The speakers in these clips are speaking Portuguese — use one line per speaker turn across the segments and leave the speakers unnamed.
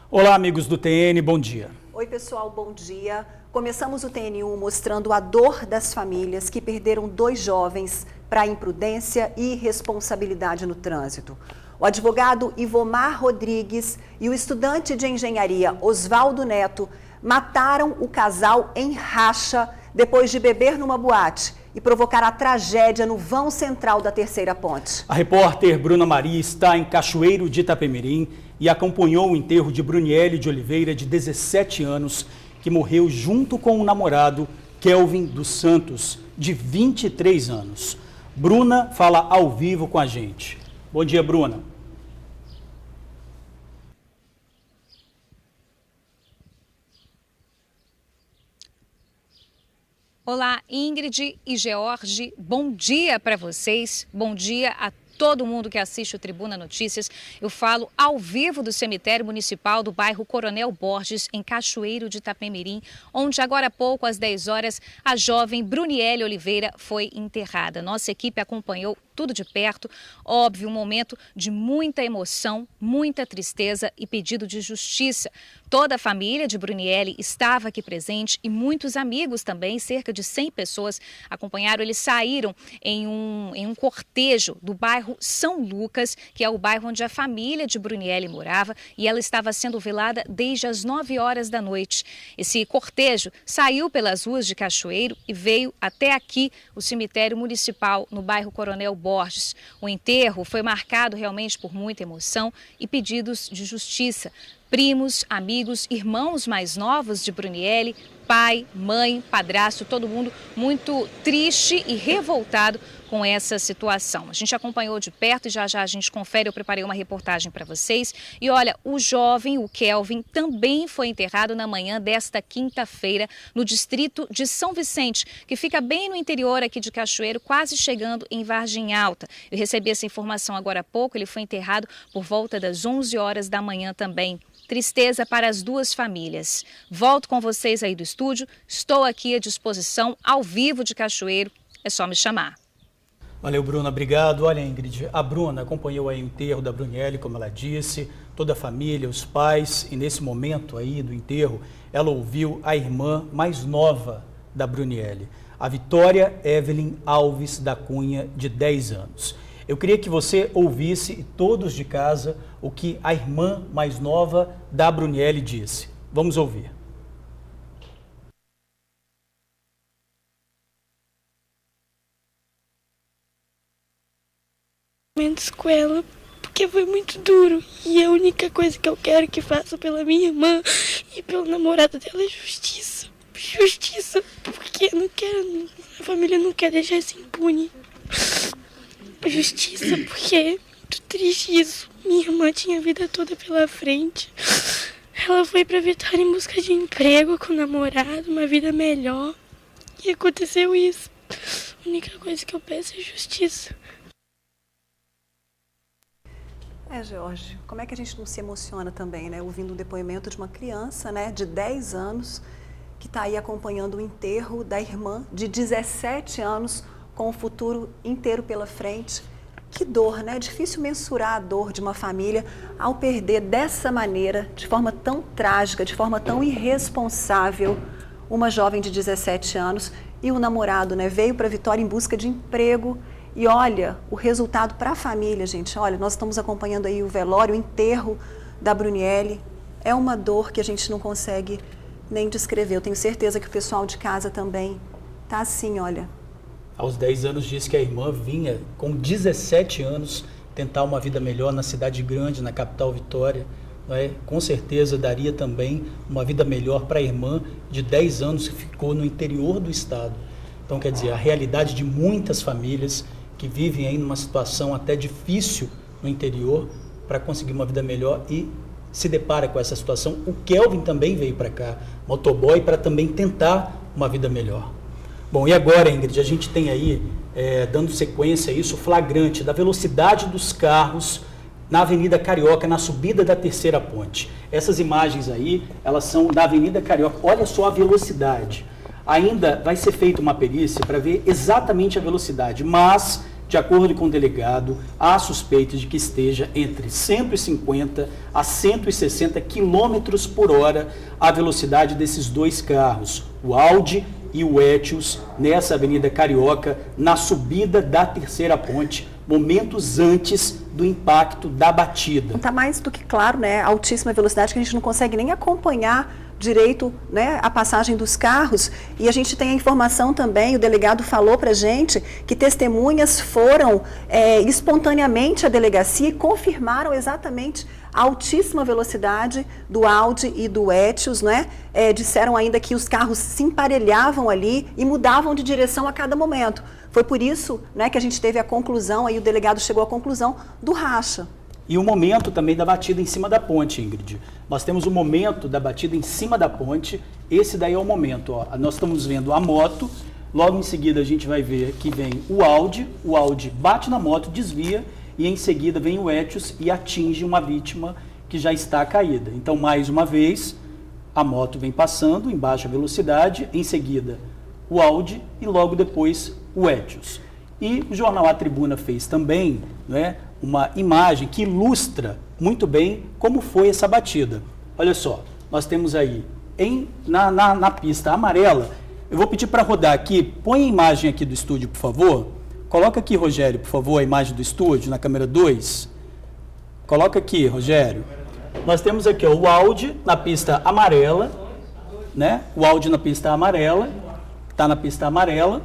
Olá, amigos do TN, bom dia.
Oi, pessoal, bom dia. Começamos o TN1 mostrando a dor das famílias que perderam 2 jovens para imprudência e irresponsabilidade no trânsito. O advogado Ivomar Rodrigues e o estudante de engenharia Osvaldo Neto mataram o casal em racha depois de beber numa boate e provocar a tragédia no vão central da Terceira Ponte.
A repórter Bruna Maria está em Cachoeiro de Itapemirim e acompanhou o enterro de Bruniele de Oliveira, de 17 anos, que morreu junto com o namorado Kelvin dos Santos, de 23 anos. Bruna fala ao vivo com a gente. Bom dia, Bruna.
Olá, Ingrid e George, bom dia para vocês, bom dia a todo mundo que assiste o Tribuna Notícias. Eu falo ao vivo do cemitério municipal do bairro Coronel Borges, em Cachoeiro de Itapemirim, onde agora há pouco, às 10 horas, a jovem Bruniele Oliveira foi enterrada. Nossa equipe acompanhou tudo de perto, óbvio, um momento de muita emoção, muita tristeza e pedido de justiça. Toda a família de Bruniele estava aqui presente e muitos amigos também, cerca de 100 pessoas acompanharam. Eles saíram em um cortejo do bairro São Lucas, que é o bairro onde a família de Bruniele morava, e ela estava sendo velada desde as 9 horas da noite. Esse cortejo saiu pelas ruas de Cachoeiro e veio até aqui, o cemitério municipal, no bairro Coronel Borges. O enterro foi marcado realmente por muita emoção e pedidos de justiça. Primos, amigos, irmãos mais novos de Bruniele, pai, mãe, padrasto, todo mundo muito triste e revoltado com essa situação. A gente acompanhou de perto e já a gente confere, eu preparei uma reportagem para vocês. E olha, o jovem, o Kelvin, também foi enterrado na manhã desta quinta-feira no distrito de São Vicente, que fica bem no interior aqui de Cachoeiro, quase chegando em Vargem Alta. Eu recebi essa informação agora há pouco, ele foi enterrado por volta das 11 horas da manhã também. Tristeza para as duas famílias. Volto com vocês aí do estúdio, estou aqui à disposição, ao vivo de Cachoeiro, é só me chamar.
Valeu, Bruna, obrigado. Olha, Ingrid, a Bruna acompanhou aí o enterro da Bruniele, como ela disse, toda a família, os pais, e nesse momento aí do enterro, ela ouviu a irmã mais nova da Bruniele, a Vitória Evelyn Alves da Cunha, de 10 anos. Eu queria que você ouvisse, e todos de casa, o que a irmã mais nova da Bruniele disse. Vamos ouvir.
Com ela, porque foi muito duro, e a única coisa que eu quero que faça pela minha irmã e pelo namorado dela é justiça. Justiça, porque não quero, a família não quer deixar isso impune. Justiça, porque é muito triste isso. Minha irmã tinha a vida toda pela frente. Ela foi pra Vitória em busca de emprego com o namorado, uma vida melhor, e aconteceu isso. A única coisa que eu peço é justiça.
Jorge, como é que a gente não se emociona também, né? Ouvindo o depoimento de uma criança, né, de 10 anos, que está aí acompanhando o enterro da irmã de 17 anos, com o futuro inteiro pela frente. Que dor, né? É difícil mensurar a dor de uma família ao perder dessa maneira, de forma tão trágica, de forma tão irresponsável, uma jovem de 17 anos e o namorado, né? Veio para Vitória em busca de emprego. E olha, o resultado para a família, gente, olha, nós estamos acompanhando aí o velório, o enterro da Bruniele. É uma dor que a gente não consegue nem descrever. Eu tenho certeza que o pessoal de casa também tá assim, olha.
Aos 10 anos disse que a irmã vinha, com 17 anos, tentar uma vida melhor na cidade grande, na capital Vitória. Não é? Com certeza daria também uma vida melhor para a irmã de 10 anos que ficou no interior do estado. Então, quer dizer, a realidade de muitas famílias que vivem aí numa situação até difícil no interior para conseguir uma vida melhor e se depara com essa situação. O Kelvin também veio para cá, motoboy, para também tentar uma vida melhor. Bom, e agora, Ingrid, a gente tem aí, dando sequência a isso, o flagrante da velocidade dos carros na Avenida Carioca, na subida da Terceira Ponte. Essas imagens aí, elas são da Avenida Carioca. Olha só a velocidade. Ainda vai ser feita uma perícia para ver exatamente a velocidade, mas De acordo com o delegado, há suspeita de que esteja entre 150 a 160 km por hora a velocidade desses dois carros, o Audi e o Etios, nessa Avenida Carioca, na subida da terceira ponte, momentos antes do impacto da batida.
Está mais do que claro, né? Altíssima velocidade que a gente não consegue nem acompanhar direito, né, a passagem dos carros. E a gente tem a informação também, o delegado falou para a gente que testemunhas foram espontaneamente à delegacia e confirmaram exatamente a altíssima velocidade do Audi e do Etios, né? Disseram ainda que os carros se emparelhavam ali e mudavam de direção a cada momento. Foi por isso, né, que a gente teve a conclusão, aí o delegado chegou à conclusão do racha.
E o momento também da batida em cima da ponte, Ingrid. Nós temos o momento da batida em cima da ponte, esse daí é o momento. Ó. Nós estamos vendo a moto, logo em seguida a gente vai ver que vem o Audi bate na moto, desvia, e em seguida vem o Etios e atinge uma vítima que já está caída. Então, mais uma vez, a moto vem passando em baixa velocidade, em seguida o Audi e logo depois o Etios. E o jornal A Tribuna fez também, né, uma imagem que ilustra muito bem como foi essa batida. Olha só, nós temos aí na pista amarela, eu vou pedir para rodar aqui, põe a imagem aqui do estúdio, por favor. Coloca aqui, Rogério, por favor, a imagem do estúdio na câmera 2. Coloca aqui, Rogério. Nós temos aqui ó, o Audi na pista amarela, né? O Audi na pista amarela, está na pista amarela.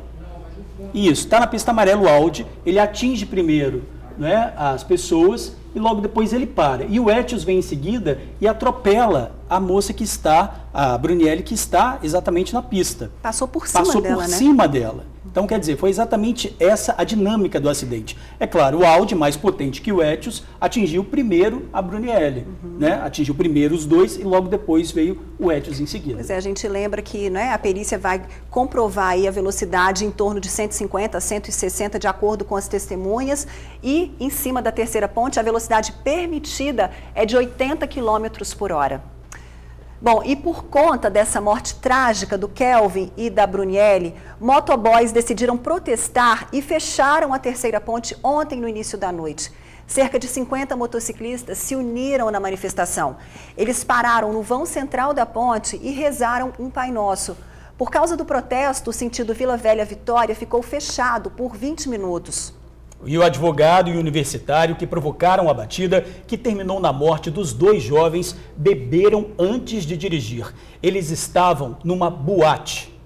Isso, está na pista amarela o Audi, ele atinge primeiro, né, as pessoas e logo depois ele para. E o Etios vem em seguida e atropela a moça que está, a Brunielli, que está exatamente na pista.
Passou por cima dela,
Passou por cima dela. Então, quer dizer, foi exatamente essa a dinâmica do acidente. É claro, o Audi, mais potente que o Etios, atingiu primeiro a Brunielli, né? Atingiu primeiro os dois e logo depois veio o Etios em seguida.
Pois é, a gente lembra que, né, a perícia vai comprovar aí a velocidade em torno de 150 a 160, de acordo com as testemunhas, e em cima da terceira ponte, a velocidade permitida é de 80 km por hora. Bom, e por conta dessa morte trágica do Kelvin e da Brunielli, motoboys decidiram protestar e fecharam a terceira ponte ontem no início da noite. Cerca de 50 motociclistas se uniram na manifestação. Eles pararam no vão central da ponte e rezaram um Pai Nosso. Por causa do protesto, o sentido Vila Velha-Vitória ficou fechado por 20 minutos.
E o advogado e o universitário que provocaram a batida, que terminou na morte dos dois jovens, beberam antes de dirigir. Eles estavam numa boate.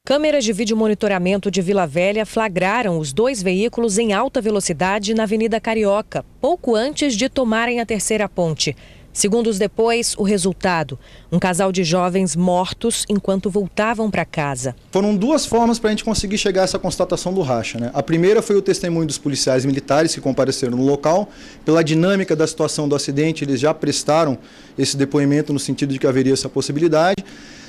Câmeras de vídeo monitoramento de Vila Velha flagraram os dois veículos em alta velocidade na Avenida Carioca, pouco antes de tomarem a terceira ponte. Segundos depois, o resultado: um casal de jovens mortos enquanto voltavam para casa.
Foram duas formas para a gente conseguir chegar a essa constatação do racha, né? A primeira foi o testemunho dos policiais militares que compareceram no local. Pela dinâmica da situação do acidente, eles já prestaram esse depoimento no sentido de que haveria essa possibilidade.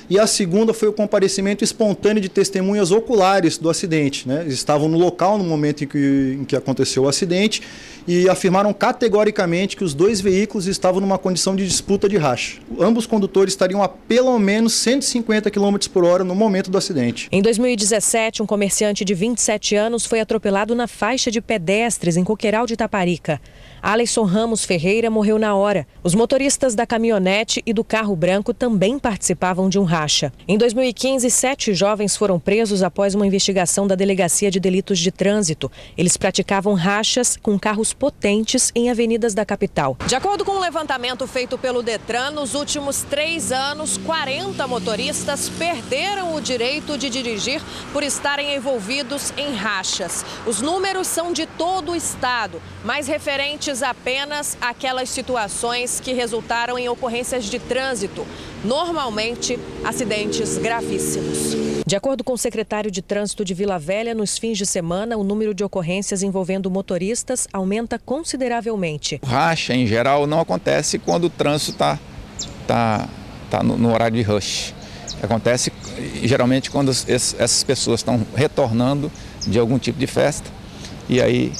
E a segunda foi o comparecimento espontâneo de testemunhas oculares do acidente, né? Eles estavam no local no momento em que aconteceu o acidente e afirmaram categoricamente que os dois veículos estavam numa condição de disputa de racha. Ambos condutores estariam a pelo menos 150 km por hora no momento do acidente.
Em 2017, um comerciante de 27 anos foi atropelado na faixa de pedestres em Coqueiral de Itaparica. Alisson Ramos Ferreira morreu na hora. Os motoristas da caminhonete e do carro branco também participavam de um racha. Em 2015, 7 jovens foram presos após uma investigação da Delegacia de Delitos de Trânsito. Eles praticavam rachas com carros potentes em avenidas da capital. De acordo com um levantamento feito pelo Detran, nos últimos 3 anos, 40 motoristas perderam o direito de dirigir por estarem envolvidos em rachas. Os números são de todo o estado, mas referentes apenas àquelas situações que resultaram em ocorrências de trânsito, normalmente acidentes gravíssimos. De acordo com o secretário de Trânsito de Vila Velha, nos fins de semana, o número de ocorrências envolvendo motoristas aumenta consideravelmente.
O racha, em geral, não acontece quando o trânsito está no horário de rush. Acontece geralmente quando essas pessoas estão retornando de algum tipo de festa e aí,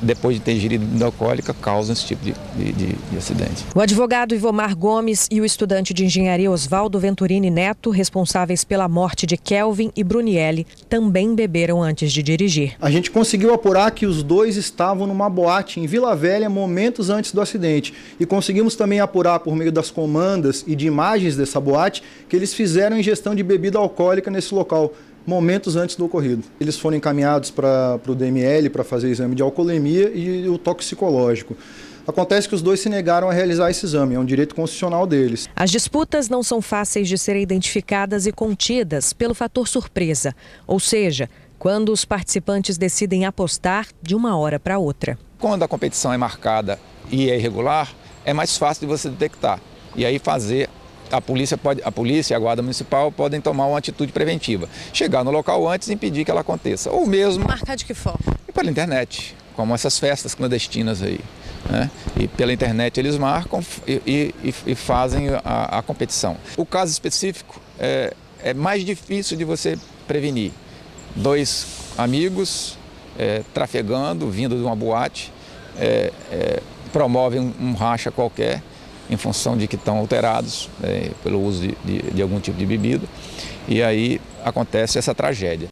depois de ter ingerido bebida alcoólica, causam esse tipo de acidente.
O advogado Ivomar Gomes e o estudante de engenharia Oswaldo Venturini Neto, responsáveis pela morte de Kelvin e Brunielli, também beberam antes de dirigir.
A gente conseguiu apurar que os dois estavam numa boate em Vila Velha momentos antes do acidente. E conseguimos também apurar, por meio das comandas e de imagens dessa boate, que eles fizeram ingestão de bebida alcoólica nesse local momentos antes do ocorrido. Eles foram encaminhados para o DML para fazer exame de alcoolemia e o toxicológico. Acontece que os dois se negaram a realizar esse exame, é um direito constitucional deles.
As disputas não são fáceis de serem identificadas e contidas pelo fator surpresa, ou seja, quando os participantes decidem apostar de uma hora para outra.
Quando a competição é marcada e é irregular, é mais fácil de você detectar. E aí a polícia e a guarda municipal podem tomar uma atitude preventiva. Chegar no local antes e impedir que ela aconteça. Ou mesmo...
Marcar de que forma?
Pela internet, como essas festas clandestinas aí. Né? E pela internet eles marcam e fazem a competição. O caso específico é mais difícil de você prevenir. Dois amigos trafegando, vindo de uma boate, promovem um racha qualquer, em função de que estão alterados pelo uso de algum tipo de bebida, e aí acontece essa tragédia.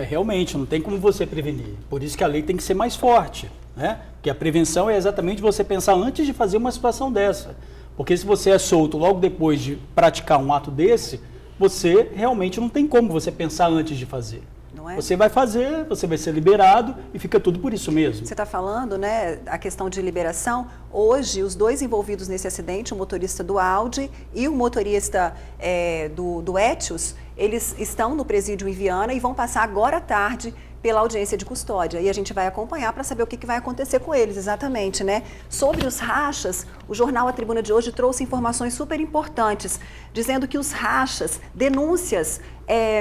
Realmente, não tem como você prevenir. Por isso que a lei tem que ser mais forte, né? Porque a prevenção é exatamente você pensar antes de fazer uma situação dessa. Porque se você é solto logo depois de praticar um ato desse, você realmente não tem como você pensar antes de fazer. Não é? Você vai fazer, você vai ser liberado e fica tudo por isso mesmo.
Você está falando, né, a questão de liberação. Hoje, os dois envolvidos nesse acidente, o motorista do Audi e o motorista do Etios, eles estão no presídio em Viana e vão passar agora à tarde pela audiência de custódia. E a gente vai acompanhar para saber o que vai acontecer com eles, exatamente, né? Sobre os rachas, o jornal A Tribuna de hoje trouxe informações super importantes, dizendo que os rachas, denúncias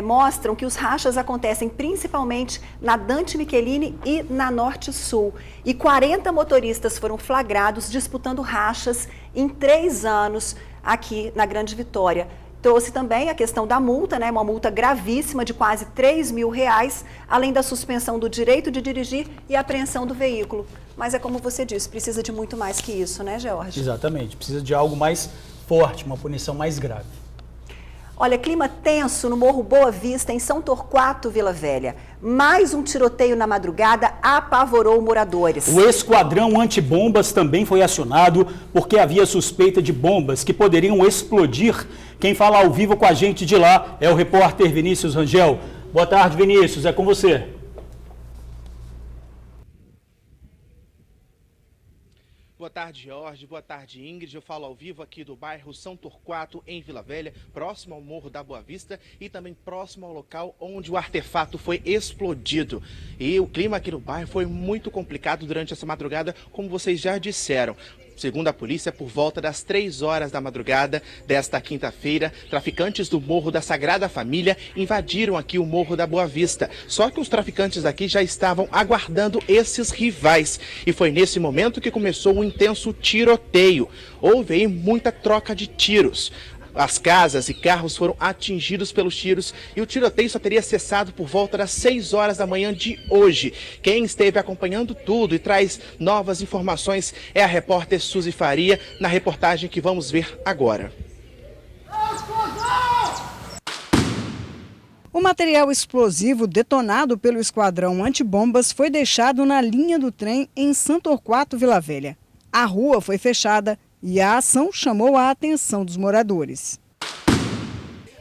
mostram que os rachas acontecem principalmente na Dante Michelini e na Norte Sul. E 40 motoristas foram flagrados disputando rachas em 3 anos aqui na Grande Vitória. Trouxe também a questão da multa, né? Uma multa gravíssima de quase R$3 mil, além da suspensão do direito de dirigir e apreensão do veículo. Mas é como você disse, precisa de muito mais que isso, né, George?
Exatamente, precisa de algo mais forte, uma punição mais grave.
Olha, clima tenso no Morro Boa Vista, em São Torquato, Vila Velha. Mais um tiroteio na madrugada apavorou moradores.
O esquadrão antibombas também foi acionado porque havia suspeita de bombas que poderiam explodir. Quem fala ao vivo com a gente de lá é o repórter Vinícius Rangel. Boa tarde, Vinícius, é com você.
Boa tarde, Jorge. Boa tarde, Ingrid. Eu falo ao vivo aqui do bairro São Torquato, em Vila Velha, próximo ao Morro da Boa Vista e também próximo ao local onde o artefato foi explodido. E o clima aqui no bairro foi muito complicado durante essa madrugada, como vocês já disseram. Segundo a polícia, por volta das 3 horas da madrugada desta quinta-feira, traficantes do Morro da Sagrada Família invadiram aqui o Morro da Boa Vista. Só que os traficantes aqui já estavam aguardando esses rivais. E foi nesse momento que começou um intenso tiroteio. Houve aí muita troca de tiros. As casas e carros foram atingidos pelos tiros e o tiroteio só teria cessado por volta das 6 horas da manhã de hoje. Quem esteve acompanhando tudo e traz novas informações é a repórter Suzy Faria, na reportagem que vamos ver agora.
O material explosivo detonado pelo esquadrão antibombas foi deixado na linha do trem em São Torquato, Vila Velha. A rua foi fechada e a ação chamou a atenção dos moradores.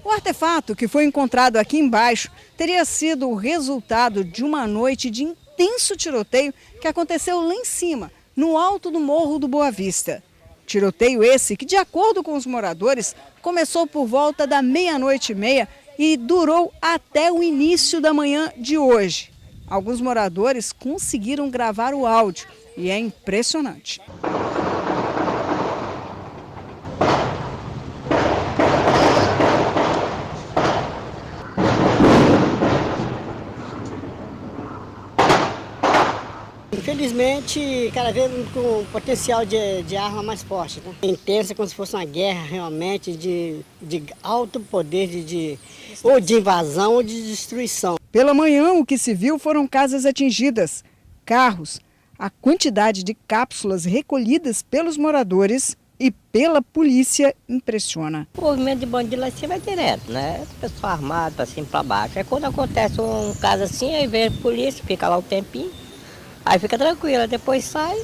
O artefato que foi encontrado aqui embaixo teria sido o resultado de uma noite de intenso tiroteio que aconteceu lá em cima, no alto do Morro do Boa Vista. Tiroteio esse que, de acordo com os moradores, começou por volta da 00:30 e durou até o início da manhã de hoje. Alguns moradores conseguiram gravar o áudio e é impressionante.
Infelizmente, cada vez com potencial de arma mais forte, né? Intensa, como se fosse uma guerra realmente de alto poder ou de invasão ou de destruição.
Pela manhã, o que se viu foram casas atingidas, carros, a quantidade de cápsulas recolhidas pelos moradores e pela polícia impressiona.
O movimento de bandido lá em cima é direto, né? Pessoal armado para cima e para baixo. Aí quando acontece um caso assim, aí vem a polícia, fica lá um tempinho, aí fica tranquila, depois sai.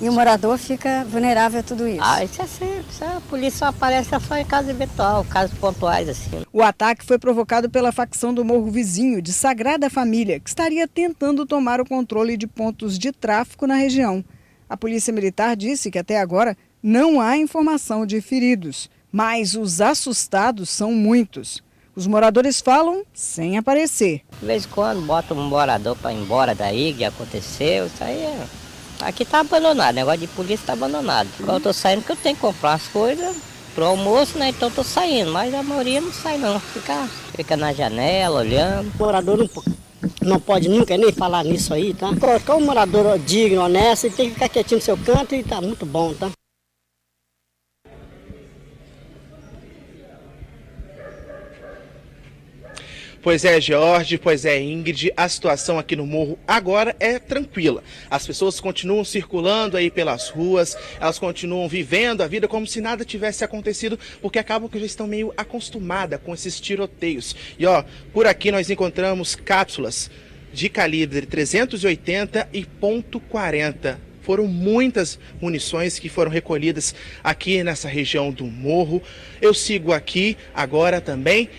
E o morador fica vulnerável a tudo isso?
Ah, isso é sempre. A polícia só aparece só em casos eventuais, casos pontuais assim.
O ataque foi provocado pela facção do Morro Vizinho de Sagrada Família, que estaria tentando tomar o controle de pontos de tráfico na região. A Polícia Militar disse que até agora não há informação de feridos, mas os assustados são muitos. Os moradores falam sem aparecer.
De vez em quando bota um morador para ir embora daí, que aconteceu, isso aí é... Aqui tá abandonado, o negócio de polícia tá abandonado. Agora eu tô saindo porque eu tenho que comprar as coisas pro almoço, né? Então eu tô saindo, mas a maioria não sai não, fica na janela, olhando.
O morador não pode nunca nem falar nisso aí, tá? Colocar um morador digno, honesto, ele tem que ficar quietinho no seu canto e tá muito bom, tá?
Pois é, George, pois é, Ingrid, a situação aqui no morro agora é tranquila. As pessoas continuam circulando aí pelas ruas, elas continuam vivendo a vida como se nada tivesse acontecido, porque acabam que já estão meio acostumadas com esses tiroteios. E ó, por aqui nós encontramos cápsulas de calibre 380 e .40. Foram muitas munições que foram recolhidas aqui nessa região do morro. Eu sigo aqui agora também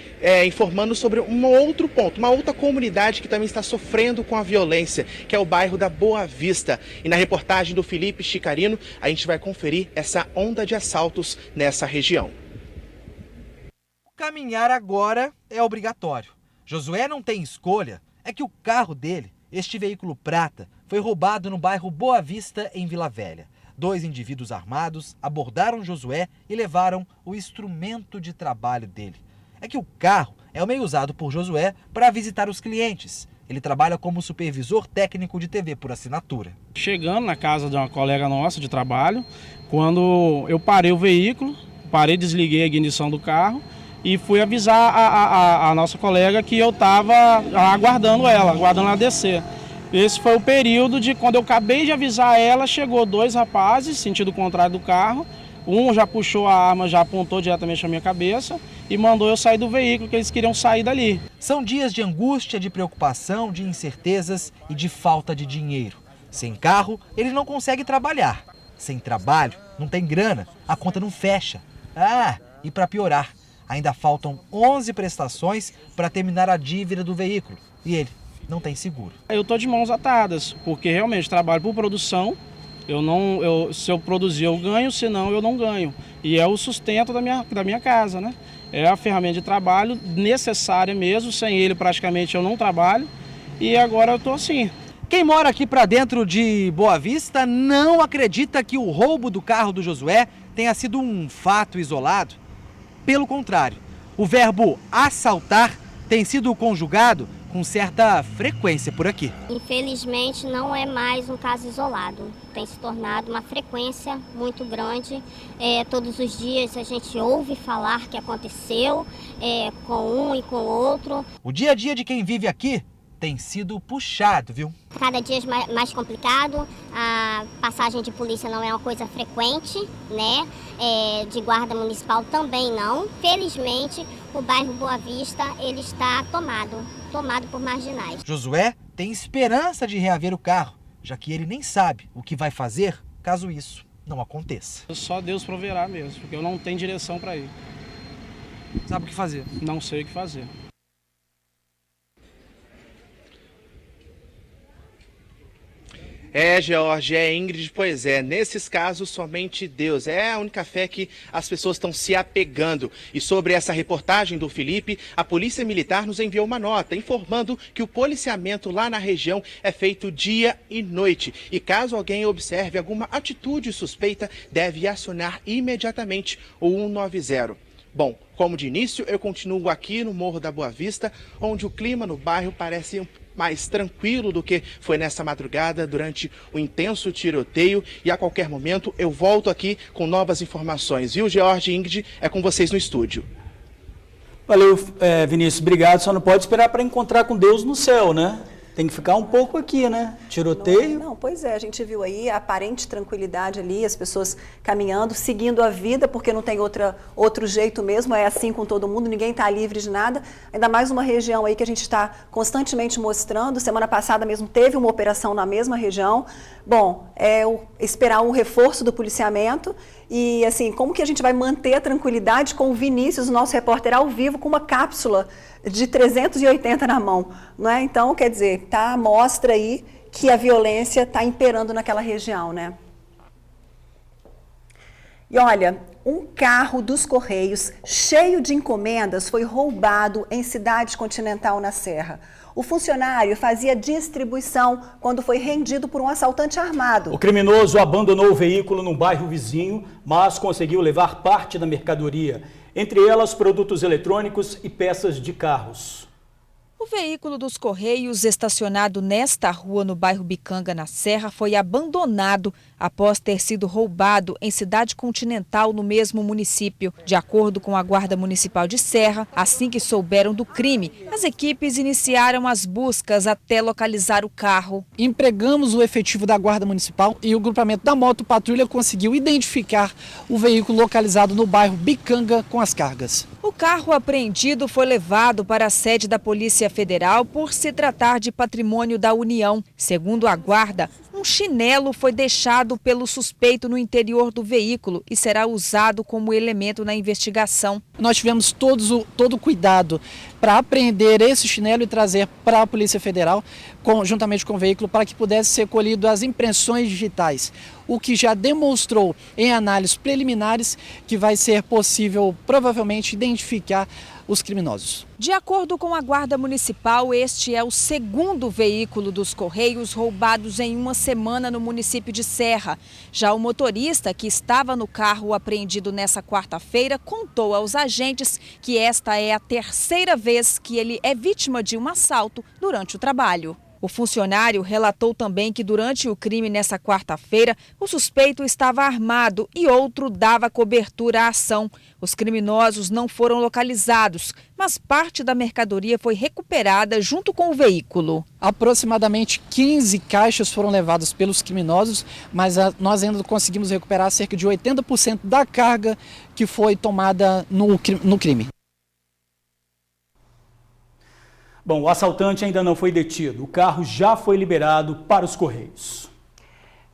informando sobre um outro ponto, uma outra comunidade que também está sofrendo com a violência, que é o bairro da Boa Vista. E na reportagem do Felipe Chicarino, a gente vai conferir essa onda de assaltos nessa região.
Caminhar agora é obrigatório. Josué não tem escolha, é que o carro dele, este veículo prata, foi roubado no bairro Boa Vista, em Vila Velha. 2 indivíduos armados abordaram Josué e levaram o instrumento de trabalho dele. É que o carro é o meio usado por Josué para visitar os clientes. Ele trabalha como supervisor técnico de TV por assinatura.
Chegando na casa de uma colega nossa de trabalho, quando eu parei o veículo, desliguei a ignição do carro e fui avisar a nossa colega que eu estava aguardando ela descer. Esse foi o período de quando eu acabei de avisar ela, chegou 2 rapazes, sentido contrário do carro. Um já puxou a arma, já apontou diretamente na minha cabeça e mandou eu sair do veículo, que eles queriam sair dali.
São dias de angústia, de preocupação, de incertezas e de falta de dinheiro. Sem carro, ele não consegue trabalhar. Sem trabalho, não tem grana, a conta não fecha. E para piorar, ainda faltam 11 prestações para terminar a dívida do veículo. E ele não tem seguro.
Eu estou de mãos atadas, porque realmente trabalho por produção. Se eu produzir eu ganho, senão eu não ganho. E é o sustento da minha casa, né? É a ferramenta de trabalho necessária mesmo, sem ele praticamente eu não trabalho. E agora eu estou assim.
Quem mora aqui para dentro de Boa Vista não acredita que o roubo do carro do Josué tenha sido um fato isolado. Pelo contrário, o verbo assaltar tem sido conjugado com certa frequência por aqui.
Infelizmente não é mais um caso isolado, tem se tornado uma frequência muito grande. Todos os dias a gente ouve falar que aconteceu com um e com o outro.
O dia a dia de quem vive aqui tem sido puxado, viu?
Cada dia mais complicado, a passagem de polícia não é uma coisa frequente, né? De guarda municipal também não. Felizmente, o bairro Boa Vista ele está tomado por marginais.
Josué tem esperança de reaver o carro, já que ele nem sabe o que vai fazer caso isso não aconteça.
Só Deus proverá mesmo, porque eu não tenho direção para ir.
Sabe o que fazer?
Não sei o que fazer.
George, Ingrid, pois é, nesses casos somente Deus, é a única fé que as pessoas estão se apegando. E sobre essa reportagem do Felipe, a Polícia Militar nos enviou uma nota informando que o policiamento lá na região é feito dia e noite. E caso alguém observe alguma atitude suspeita, deve acionar imediatamente o 190. Bom, como de início, eu continuo aqui no Morro da Boa Vista, onde o clima no bairro parece mais tranquilo do que foi nessa madrugada durante o intenso tiroteio, e a qualquer momento eu volto aqui com novas informações. Viu, George e Ingrid? É com vocês no estúdio.
Valeu, Vinícius, obrigado. Só não pode esperar para encontrar com Deus no céu, né? Tem que ficar um pouco aqui, né? Tiroteio.
Não, pois é, a gente viu aí a aparente tranquilidade ali, as pessoas caminhando, seguindo a vida, porque não tem outro jeito mesmo, é assim com todo mundo, ninguém está livre de nada. Ainda mais uma região aí que a gente está constantemente mostrando. Semana passada mesmo teve uma operação na mesma região. Bom, esperar um reforço do policiamento e, assim, como que a gente vai manter a tranquilidade com o Vinícius, o nosso repórter ao vivo, com uma cápsula de 380 na mão, não é? Então, quer dizer, mostra aí que a violência está imperando naquela região, né? E olha, um carro dos Correios cheio de encomendas foi roubado em Cidade Continental, na Serra. O funcionário fazia distribuição quando foi rendido por um assaltante armado.
O criminoso abandonou o veículo num bairro vizinho, mas conseguiu levar parte da mercadoria, entre elas produtos eletrônicos e peças de carros.
O veículo dos Correios, estacionado nesta rua no bairro Bicanga, na Serra, foi abandonado após ter sido roubado em Cidade Continental, no mesmo município. De acordo com a Guarda Municipal de Serra, assim que souberam do crime, as equipes iniciaram as buscas até localizar o carro.
Empregamos o efetivo da Guarda Municipal e o grupamento da Moto Patrulha conseguiu identificar o veículo localizado no bairro Bicanga com as cargas.
O carro apreendido foi levado para a sede da Polícia Federal por se tratar de patrimônio da União. Segundo a Guarda, um chinelo foi deixado pelo suspeito no interior do veículo e será usado como elemento na investigação.
Nós tivemos todo o cuidado para apreender esse chinelo e trazer para a Polícia Federal, juntamente com o veículo, para que pudesse ser colhido as impressões digitais, o que já demonstrou em análises preliminares que vai ser possível, provavelmente, identificar os criminosos.
De acordo com a Guarda Municipal, este é o segundo veículo dos Correios roubados em uma semana no município de Serra. Já o motorista, que estava no carro apreendido nessa quarta-feira, contou aos agentes que esta é a terceira vez que ele é vítima de um assalto durante o trabalho. O funcionário relatou também que durante o crime nessa quarta-feira, o suspeito estava armado e outro dava cobertura à ação. Os criminosos não foram localizados, mas parte da mercadoria foi recuperada junto com o veículo.
Aproximadamente 15 caixas foram levadas pelos criminosos, mas nós ainda conseguimos recuperar cerca de 80% da carga que foi tomada no crime.
Bom, o assaltante ainda não foi detido. O carro já foi liberado para os Correios.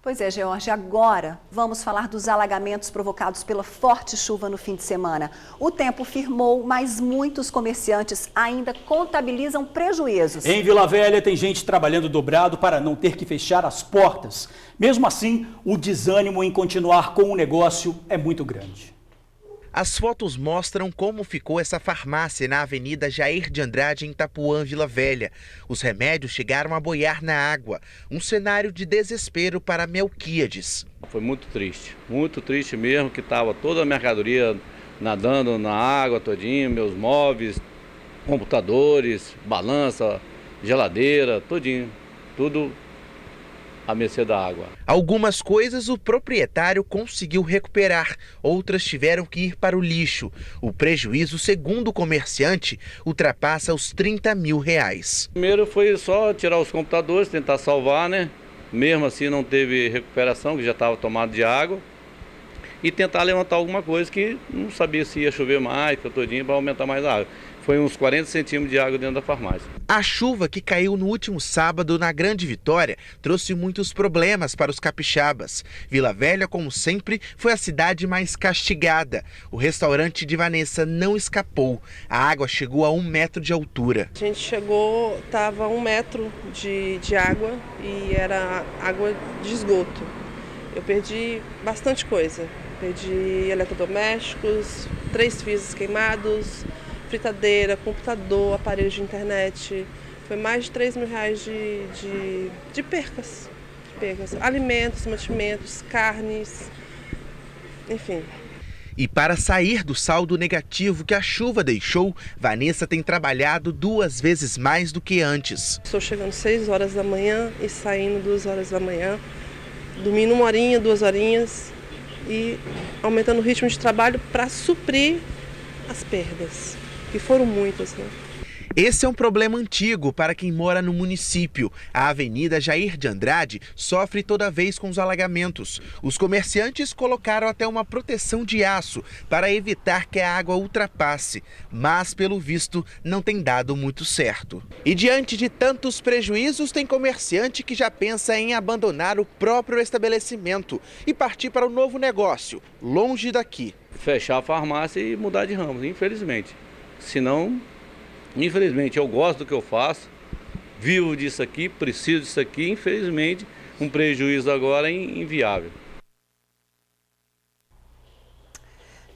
Pois é, George, agora vamos falar dos alagamentos provocados pela forte chuva no fim de semana. O tempo firmou, mas muitos comerciantes ainda contabilizam prejuízos.
Em Vila Velha tem gente trabalhando dobrado para não ter que fechar as portas. Mesmo assim, o desânimo em continuar com o negócio é muito grande.
As fotos mostram como ficou essa farmácia na Avenida Jair de Andrade, em Itapuã, Vila Velha. Os remédios chegaram a boiar na água, um cenário de desespero para Melquíades.
Foi muito triste mesmo, que estava toda a mercadoria nadando na água todinho, meus móveis, computadores, balança, geladeira, todinho, tudo à mercê da água.
Algumas coisas o proprietário conseguiu recuperar, outras tiveram que ir para o lixo. O prejuízo, segundo o comerciante, ultrapassa os R$30 mil.
Primeiro foi só tirar os computadores, tentar salvar, né? Mesmo assim não teve recuperação, que já estava tomado de água. E tentar levantar alguma coisa que não sabia se ia chover mais, todinho, para aumentar mais a água. Foi uns 40 centímetros de água dentro da farmácia.
A chuva que caiu no último sábado na Grande Vitória trouxe muitos problemas para os capixabas. Vila Velha, como sempre, foi a cidade mais castigada. O restaurante de Vanessa não escapou. A água chegou a 1 metro de altura.
A gente chegou, estava 1 metro de água e era água de esgoto. Eu perdi bastante coisa. Perdi eletrodomésticos, 3 fios queimados, fritadeira, computador, aparelho de internet. Foi mais de R$3 mil de percas. Alimentos, mantimentos, carnes, enfim.
E para sair do saldo negativo que a chuva deixou, Vanessa tem trabalhado 2 vezes mais do que antes.
Estou chegando 6 horas da manhã e saindo 2 horas da manhã, dormindo 1 horinha, 2 horinhas e aumentando o ritmo de trabalho para suprir as perdas. que foram muitas, né?
Esse é um problema antigo para quem mora no município. A Avenida Jair de Andrade sofre toda vez com os alagamentos. Os comerciantes colocaram até uma proteção de aço para evitar que a água ultrapasse, mas pelo visto não tem dado muito certo. E diante de tantos prejuízos, tem comerciante que já pensa em abandonar o próprio estabelecimento e partir para um novo negócio, longe daqui.
Fechar a farmácia e mudar de ramo, infelizmente. Senão, infelizmente, eu gosto do que eu faço, vivo disso aqui, preciso disso aqui, infelizmente, um prejuízo agora é inviável.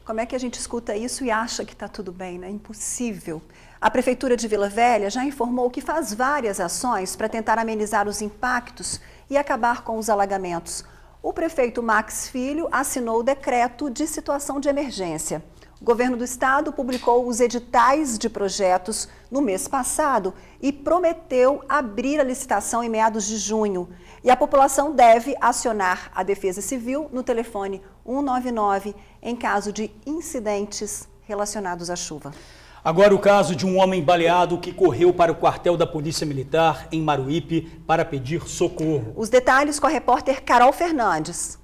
Como é que a gente escuta isso e acha que está tudo bem, né? Impossível. A Prefeitura de Vila Velha já informou que faz várias ações para tentar amenizar os impactos e acabar com os alagamentos. O prefeito Max Filho assinou o decreto de situação de emergência. O governo do estado publicou os editais de projetos no mês passado e prometeu abrir a licitação em meados de junho. E a população deve acionar a Defesa Civil no telefone 199 em caso de incidentes relacionados à chuva.
Agora o caso de um homem baleado que correu para o quartel da Polícia Militar em Maruípe para pedir socorro.
Os detalhes com a repórter Carol Fernandes.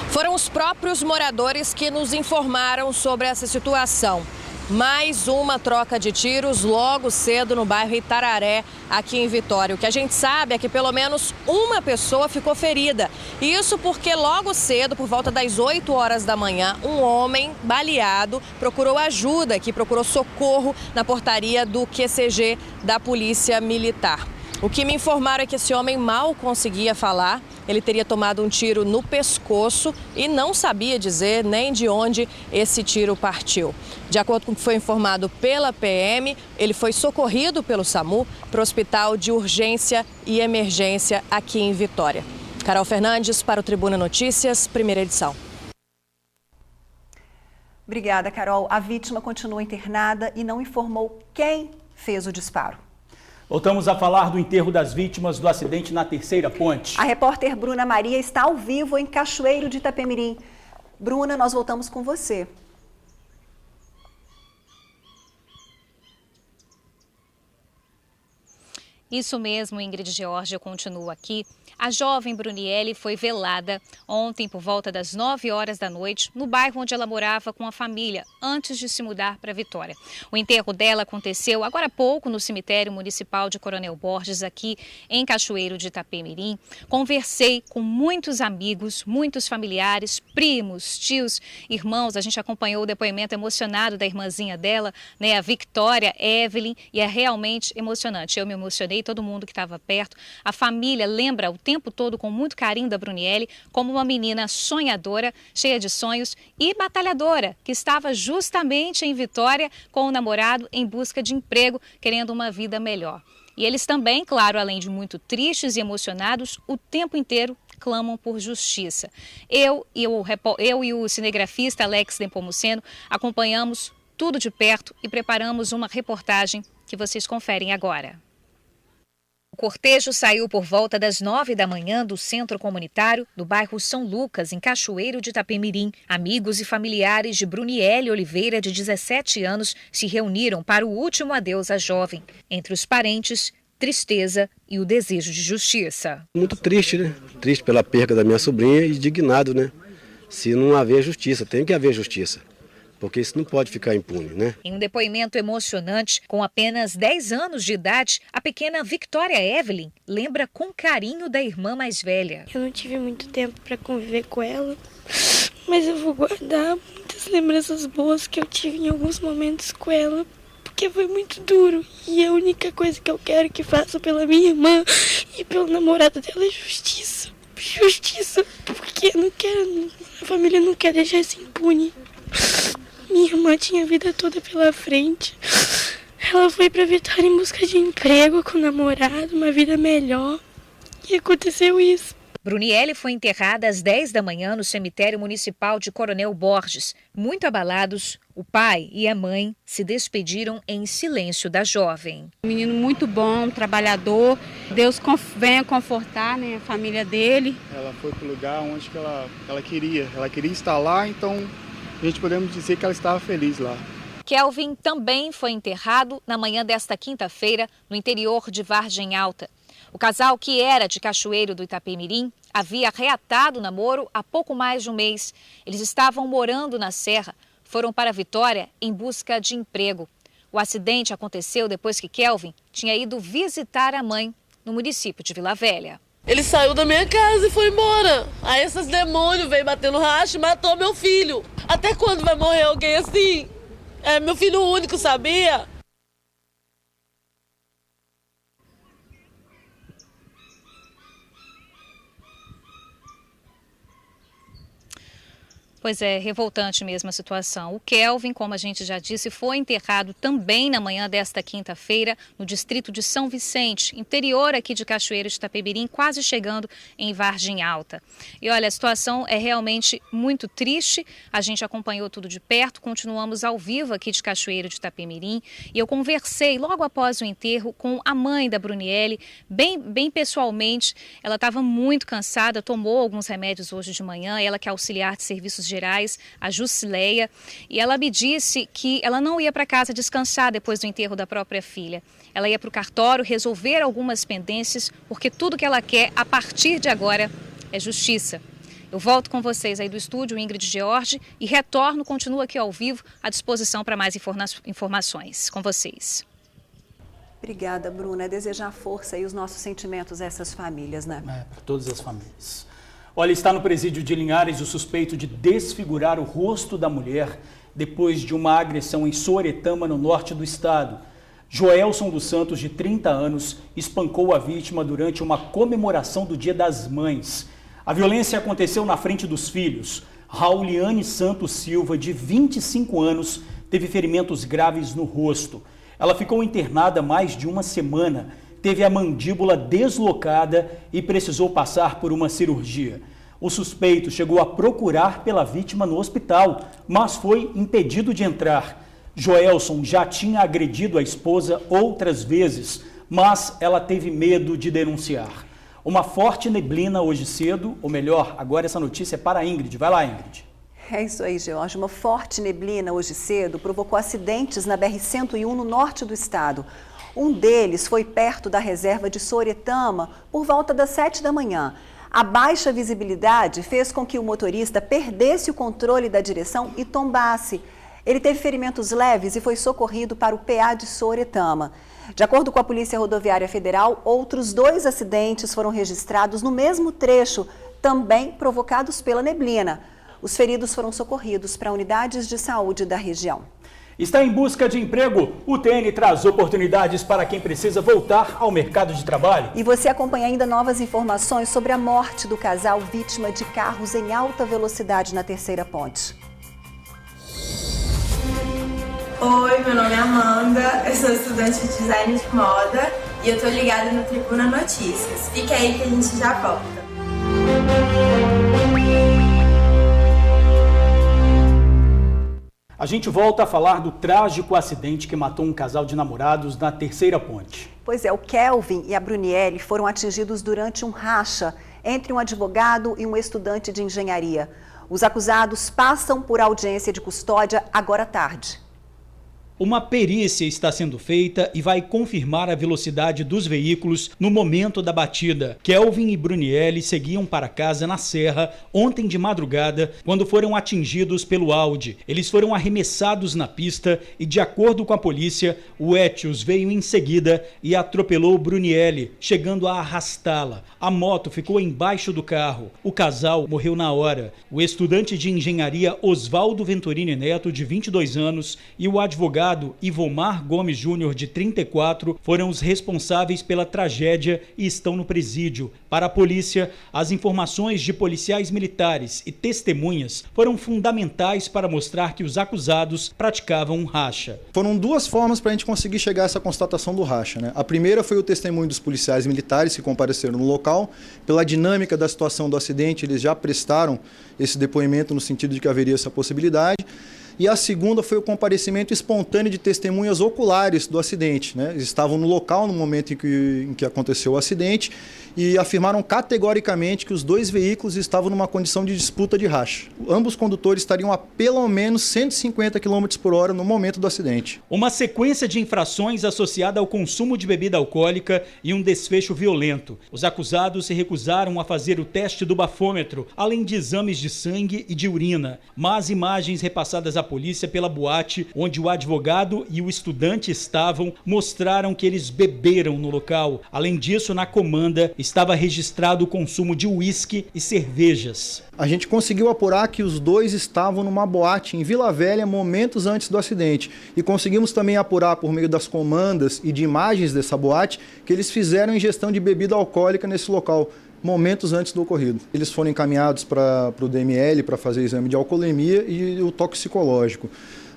Foram os próprios moradores que nos informaram sobre essa situação. Mais uma troca de tiros logo cedo no bairro Itararé, aqui em Vitória. O que a gente sabe é que pelo menos uma pessoa ficou ferida. Isso porque logo cedo, por volta das 8 horas da manhã, um homem baleado procurou ajuda, que procurou socorro na portaria do QCG da Polícia Militar. O que me informaram é que esse homem mal conseguia falar, ele teria tomado um tiro no pescoço e não sabia dizer nem de onde esse tiro partiu. De acordo com o que foi informado pela PM, ele foi socorrido pelo SAMU para o Hospital de Urgência e Emergência aqui em Vitória. Carol Fernandes para o Tribuna Notícias, primeira edição.
Obrigada, Carol. A vítima continua internada e não informou quem fez o disparo.
Voltamos a falar do enterro das vítimas do acidente na Terceira Ponte.
A repórter Bruna Maria está ao vivo em Cachoeiro de Itapemirim. Bruna, nós voltamos com você.
Isso mesmo, Ingrid Georgia, eu continuo aqui. A jovem Bruniele foi velada ontem por volta das 9 horas da noite no bairro onde ela morava com a família, antes de se mudar para Vitória. O enterro dela aconteceu agora há pouco no cemitério municipal de Coronel Borges, aqui em Cachoeiro de Itapemirim. Conversei com muitos amigos, muitos familiares, primos, tios, irmãos. A gente acompanhou o depoimento emocionado da irmãzinha dela, né, a Victoria Evelyn, e é realmente emocionante. Eu me emocionei, todo mundo que estava perto. A família lembra o tempo todo com muito carinho da Bruniele como uma menina sonhadora, cheia de sonhos e batalhadora, que estava justamente em Vitória com o namorado em busca de emprego, querendo uma vida melhor. E eles também, claro, além de muito tristes e emocionados, o tempo inteiro clamam por justiça. Eu e o cinegrafista Alex Nepomuceno acompanhamos tudo de perto e preparamos uma reportagem que vocês conferem agora. O cortejo saiu por volta das 9 da manhã do centro comunitário do bairro São Lucas, em Cachoeiro de Itapemirim. Amigos e familiares de Bruniele Oliveira, de 17 anos, se reuniram para o último adeus à jovem. Entre os parentes, tristeza e o desejo de justiça.
Muito triste, né? Triste pela perda da minha sobrinha e indignado, né? Se não haver justiça, tem que haver justiça. Porque isso não pode ficar impune, né?
Em um depoimento emocionante, com apenas 10 anos de idade, a pequena Victoria Evelyn lembra com carinho da irmã mais velha.
Eu não tive muito tempo para conviver com ela, mas eu vou guardar muitas lembranças boas que eu tive em alguns momentos com ela, porque foi muito duro. E a única coisa que eu quero que faça pela minha irmã e pelo namorado dela é justiça. Justiça, porque a família não quer deixar isso impune. Minha irmã tinha a vida toda pela frente. Ela foi para Vitória em busca de emprego com o namorado, uma vida melhor. E aconteceu isso.
Bruniele foi enterrada às 10 da manhã no cemitério municipal de Coronel Borges. Muito abalados, o pai e a mãe se despediram em silêncio da jovem.
Um menino muito bom, trabalhador. Deus venha confortar, né, a família dele.
Ela foi para o lugar onde ela queria. Ela queria estar lá, então a gente podemos dizer que ela estava feliz lá.
Kelvin também foi enterrado na manhã desta quinta-feira no interior de Vargem Alta. O casal, que era de Cachoeiro do Itapemirim, havia reatado o namoro há pouco mais de um mês. Eles estavam morando na Serra, foram para Vitória em busca de emprego. O acidente aconteceu depois que Kelvin tinha ido visitar a mãe no município de Vila Velha.
Ele saiu da minha casa e foi embora. Aí esses demônios veio batendo racha e matou meu filho. Até quando vai morrer alguém assim? É meu filho único, sabia?
Pois é, revoltante mesmo a situação. O Kelvin, como a gente já disse, foi enterrado também na manhã desta quinta-feira no distrito de São Vicente, interior aqui de Cachoeiro de Itapemirim, quase chegando em Vargem Alta. E olha, a situação é realmente muito triste. A gente acompanhou tudo de perto, continuamos ao vivo aqui de Cachoeiro de Itapemirim. E eu conversei logo após o enterro com a mãe da Bruniele, bem pessoalmente. Ela estava muito cansada, tomou alguns remédios hoje de manhã, ela que é auxiliar de serviços gerais, a Jusileia, e ela me disse que ela não ia para casa descansar depois do enterro da própria filha. Ela ia para o cartório resolver algumas pendências, porque tudo que ela quer a partir de agora é justiça. Eu volto com vocês aí do estúdio, Ingrid George, e retorno, continuo aqui ao vivo, à disposição para mais informações com vocês.
Obrigada, Bruna. É desejar força e os nossos sentimentos a essas famílias, né?
Para todas as famílias. Olha, está no presídio de Linhares o suspeito de desfigurar o rosto da mulher depois de uma agressão em Sooretama, no norte do estado. Joelson dos Santos, de 30 anos, espancou a vítima durante uma comemoração do Dia das Mães. A violência aconteceu na frente dos filhos. Rauliane Santos Silva, de 25 anos, teve ferimentos graves no rosto. Ela ficou internada mais de uma semana, teve a mandíbula deslocada e precisou passar por uma cirurgia. O suspeito chegou a procurar pela vítima no hospital, mas foi impedido de entrar. Joelson já tinha agredido a esposa outras vezes, mas ela teve medo de denunciar. Uma forte neblina hoje cedo, ou melhor, agora essa notícia é para a Ingrid. Vai lá, Ingrid.
É isso aí, George. Uma forte neblina hoje cedo provocou acidentes na BR-101 no norte do estado. Um deles foi perto da reserva de Sooretama por volta das 7 da manhã. A baixa visibilidade fez com que o motorista perdesse o controle da direção e tombasse. Ele teve ferimentos leves e foi socorrido para o PA de Sooretama. De acordo com a Polícia Rodoviária Federal, outros 2 acidentes foram registrados no mesmo trecho, também provocados pela neblina. Os feridos foram socorridos para unidades de saúde da região.
Está em busca de emprego? O TN traz oportunidades para quem precisa voltar ao mercado de trabalho.
E você acompanha ainda novas informações sobre a morte do casal vítima de carros em alta velocidade na Terceira Ponte.
Oi, meu nome é Amanda, eu sou estudante de design de moda e eu tô ligada no Tribuna Notícias. Fica aí que a gente já volta.
A gente volta a falar do trágico acidente que matou um casal de namorados na Terceira Ponte.
Pois é, o Kelvin e a Bruniele foram atingidos durante um racha entre um advogado e um estudante de engenharia. Os acusados passam por audiência de custódia agora à tarde.
Uma perícia está sendo feita e vai confirmar a velocidade dos veículos no momento da batida. Kelvin e Bruniele seguiam para casa na Serra ontem de madrugada, quando foram atingidos pelo Audi. Eles foram arremessados na pista e, de acordo com a polícia, o Etios veio em seguida e atropelou Bruniele, chegando a arrastá-la. A moto ficou embaixo do carro. O casal morreu na hora. O estudante de engenharia Osvaldo Venturini Neto, de 22 anos, e o advogado Ivomar Gomes Júnior, de 34, foram os responsáveis pela tragédia e estão no presídio. Para a polícia, as informações de policiais militares e testemunhas foram fundamentais para mostrar que os acusados praticavam um racha.
Foram 2 formas para a gente conseguir chegar a essa constatação do racha, né? A primeira foi o testemunho dos policiais militares que compareceram no local. Pela dinâmica da situação do acidente, eles já prestaram esse depoimento no sentido de que haveria essa possibilidade. e a segunda foi o comparecimento espontâneo de testemunhas oculares do acidente, né? Eles estavam no local no momento em que aconteceu o acidente e afirmaram categoricamente que os dois veículos estavam numa condição de disputa de racha. Ambos condutores estariam a pelo menos 150 km por hora no momento do acidente.
Uma sequência de infrações associada ao consumo de bebida alcoólica e um desfecho violento. Os acusados se recusaram a fazer o teste do bafômetro, além de exames de sangue e de urina. Mas imagens repassadas à polícia pela boate, onde o advogado e o estudante estavam, mostraram que eles beberam no local. Além disso, na comanda estava registrado o consumo de uísque e cervejas.
A gente conseguiu apurar que os dois estavam numa boate em Vila Velha momentos antes do acidente. E conseguimos também apurar por meio das comandas e de imagens dessa boate que eles fizeram ingestão de bebida alcoólica nesse local momentos antes do ocorrido. Eles foram encaminhados para o DML para fazer exame de alcoolemia e o toxicológico.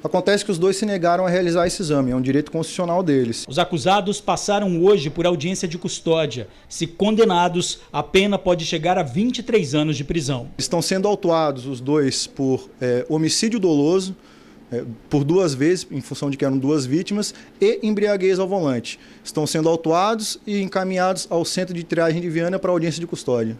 Acontece que os dois se negaram a realizar esse exame, é um direito constitucional deles.
Os acusados passaram hoje por audiência de custódia. Se condenados, a pena pode chegar a 23 anos de prisão.
Estão sendo autuados os dois por homicídio doloso, por 2 vezes, em função de que eram 2 vítimas, e embriaguez ao volante. Estão sendo autuados e encaminhados ao Centro de Triagem de Viana para audiência de custódia.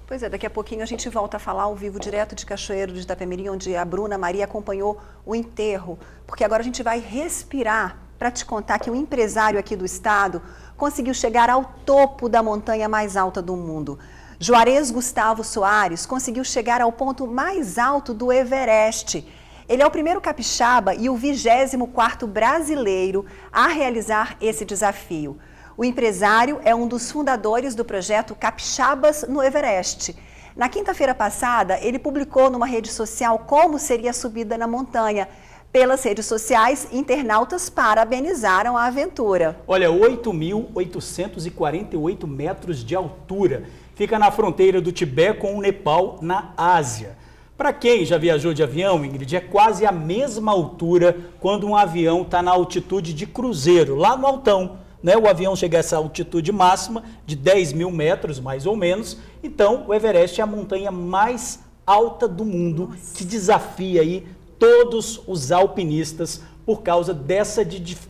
Pois é, daqui a pouquinho a gente volta a falar ao vivo direto de Cachoeiro de Itapemirim, onde a Bruna Maria acompanhou o enterro, porque agora a gente vai respirar para te contar que um empresário aqui do estado conseguiu chegar ao topo da montanha mais alta do mundo. Juarez Gustavo Soares conseguiu chegar ao ponto mais alto do Everest. Ele é o primeiro capixaba e o 24º brasileiro a realizar esse desafio. O empresário é um dos fundadores do projeto Capixabas no Everest. Na quinta-feira passada, ele publicou numa rede social como seria a subida na montanha. Pelas redes sociais, internautas parabenizaram a aventura.
Olha, 8.848 metros de altura. Fica na fronteira do Tibete com o Nepal, na Ásia. Para quem já viajou de avião, Ingrid, é quase a mesma altura quando um avião está na altitude de cruzeiro, lá no altão. Né? O avião chega a essa altitude máxima de 10 mil metros, mais ou menos. Então, o Everest é a montanha mais alta do mundo, que desafia aí todos os alpinistas por causa dessa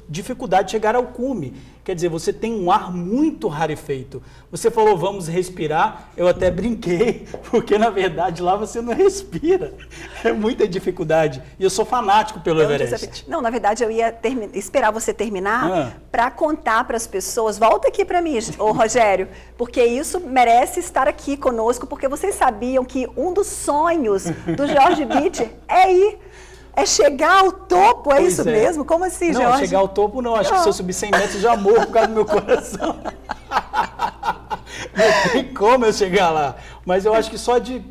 dificuldade de chegar ao cume. Quer dizer, você tem um ar muito rarefeito. Você falou, vamos respirar, eu até brinquei, porque na verdade lá você não respira. É muita dificuldade. E eu sou fanático pelo Everest.
Não, na verdade eu ia esperar você terminar para contar para as pessoas. Volta aqui para mim, ô Rogério, porque isso merece estar aqui conosco, porque vocês sabiam que um dos sonhos do Jorge Beach é ir. É chegar ao topo, é isso mesmo? Como assim, Jorge?
Não, chegar ao topo não. Acho que se eu subir 100 metros já morro por causa do meu coração. Não tem como eu chegar lá. Mas eu acho que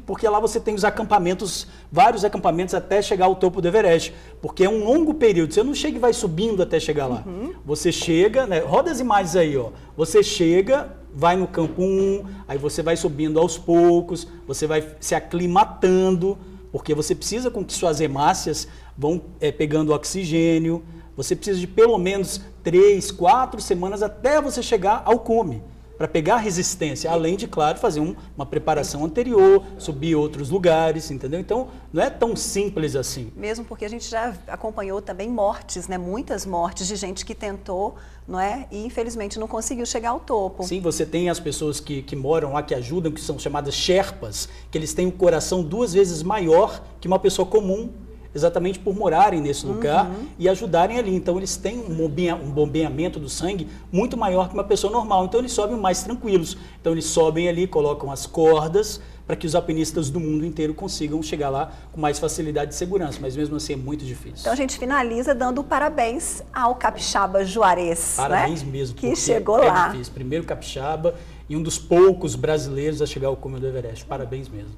porque lá você tem os acampamentos, vários acampamentos até chegar ao topo do Everest. Porque é um longo período. Você não chega e vai subindo até chegar lá. Você chega, né? Roda as imagens aí, ó. Você chega, vai no campo 1, aí você vai subindo aos poucos, você vai se aclimatando, porque você precisa com que suas hemácias vão pegando oxigênio. Você precisa de pelo menos 3, 4 semanas até você chegar ao cume, para pegar resistência, além de, claro, fazer uma preparação anterior, subir outros lugares, entendeu? Então, não é tão simples assim.
Mesmo porque a gente já acompanhou também mortes, né? Muitas mortes de gente que tentou, não é? E infelizmente não conseguiu chegar ao topo.
Sim, você tem as pessoas que moram lá, que ajudam, que são chamadas Sherpas, que eles têm um coração 2 vezes maior que uma pessoa comum, exatamente por morarem nesse lugar e ajudarem ali. Então, eles têm um bombeamento do sangue muito maior que uma pessoa normal. Então, eles sobem mais tranquilos. Então, eles sobem ali, colocam as cordas para que os alpinistas do mundo inteiro consigam chegar lá com mais facilidade e segurança. Mas, mesmo assim, é muito difícil.
Então, a gente finaliza dando parabéns ao capixaba Juarez.
Parabéns,
né?
mesmo.
Que chegou lá.
Difícil. Primeiro capixaba e um dos poucos brasileiros a chegar ao cume do Everest. Parabéns mesmo.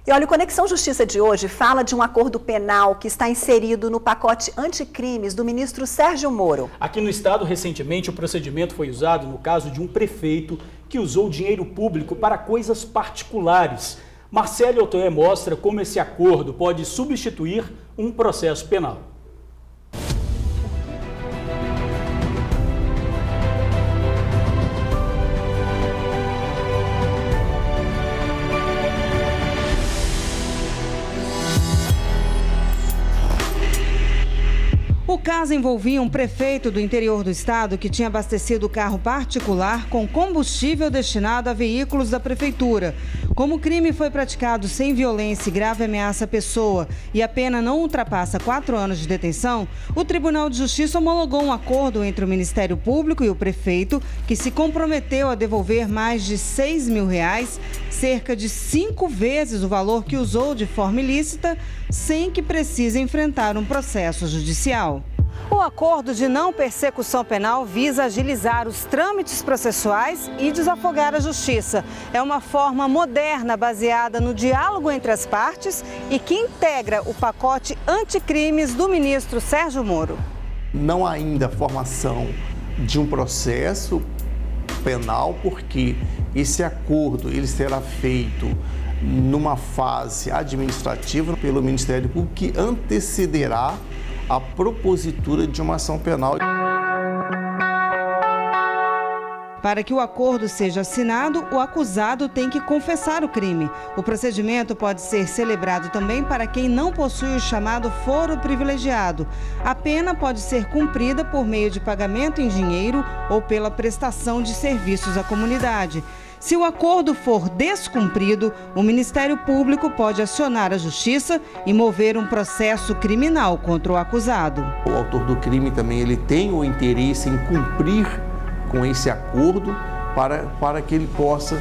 E olha, o Conexão Justiça de hoje fala de um acordo penal que está inserido no pacote anticrimes do ministro Sérgio Moro.
Aqui no estado, recentemente, o procedimento foi usado no caso de um prefeito que usou dinheiro público para coisas particulares. Marcelo Otoé mostra como esse acordo pode substituir um processo penal.
caso envolvia um prefeito do interior do estado que tinha abastecido o carro particular com combustível destinado a veículos da prefeitura. Como o crime foi praticado sem violência e grave ameaça à pessoa e a pena não ultrapassa 4 anos de detenção, o Tribunal de Justiça homologou um acordo entre o Ministério Público e o prefeito, que se comprometeu a devolver mais de R$6 mil, cerca de 5 vezes o valor que usou de forma ilícita, sem que precise enfrentar um processo judicial. O acordo de não persecução penal visa agilizar os trâmites processuais e desafogar a justiça. É uma forma moderna baseada no diálogo entre as partes e que integra o pacote anticrimes do ministro Sérgio Moro.
Não há ainda formação de um processo penal, porque esse acordo ele será feito numa fase administrativa pelo Ministério Público, que antecederá a propositura de uma ação penal.
Para que o acordo seja assinado, o acusado tem que confessar o crime. O procedimento pode ser celebrado também para quem não possui o chamado foro privilegiado. A pena pode ser cumprida por meio de pagamento em dinheiro ou pela prestação de serviços à comunidade. Se o acordo for descumprido, o Ministério Público pode acionar a Justiça e mover um processo criminal contra o acusado.
O autor do crime também ele tem o interesse em cumprir com esse acordo para que ele possa